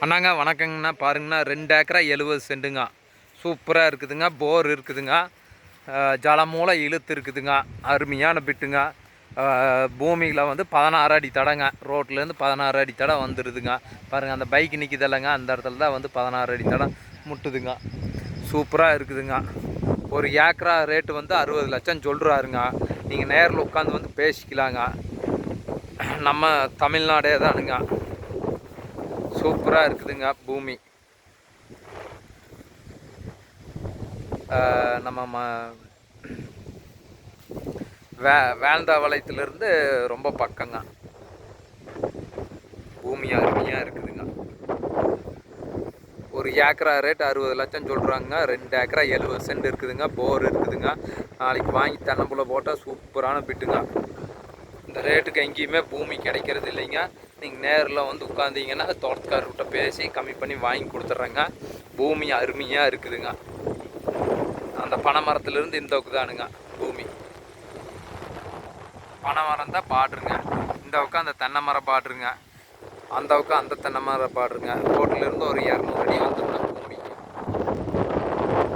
அண்ணாங்க வணக்கங்கண்ணா. பாருங்கண்ணா 2 ஏக்கரா 70 சென்ட்டுங்க. சூப்பராக இருக்குதுங்க. போர் இருக்குதுங்க. ஜலமூலை இழுத்து இருக்குதுங்க. அருமையான பிட்டுங்க. பூமியில் வந்து 16 அடி தடங்க. ரோட்லேருந்து 16 அடி தடம் வந்துடுதுங்க. பாருங்கள், அந்த பைக் நிற்கிதல்லங்க, அந்த இடத்துல தான் வந்து 16 அடி தடம் முட்டுதுங்க. சூப்பராக இருக்குதுங்க. ஒரு ஏக்கரா ரேட்டு வந்து 60 லட்சம் சொல்கிறாருங்க. நீங்கள் நேரில் உட்காந்து வந்து பேசிக்கலாங்க. நம்ம தமிழ்நாடே தானுங்க. சூப்பராக இருக்குதுங்க பூமி. நம்ம வேந்தாவளையத்திலிருந்து ரொம்ப பக்கங்க. பூமி அருமையாக இருக்குதுங்க. ஒரு ஏக்கரா ரேட் 60 லட்சம் சொல்கிறாங்க. 2 ஏக்கரா 70 சென்ட் இருக்குதுங்க. போர் இருக்குதுங்க. நாளைக்கு வாங்கி தென்னம்புள்ள போட்டால் சூப்பரான பிட்டுங்க. இந்த ரேட்டுக்கு எங்கேயுமே பூமி கிடைக்கிறது இல்லைங்க. நீங்கள் நேரில் வந்து உட்காந்திங்கன்னா தோட்டக்காரர்கிட்ட பேசி கம்மி பண்ணி வாங்கி கொடுத்துட்றேங்க. பூமி அருமையாக இருக்குதுங்க. அந்த பனை மரத்துலேருந்து இந்த தானுங்க பூமி. பனை மரம் தான் பாடுருங்க. இந்த பக்கம் அந்த தென்னை மரம் பாடுருங்க. அந்த பக்கம் அந்த தென்னை மரம் பாடுருங்க. ரோட்டிலேருந்து ஒரு 200 அடி வந்துடும்.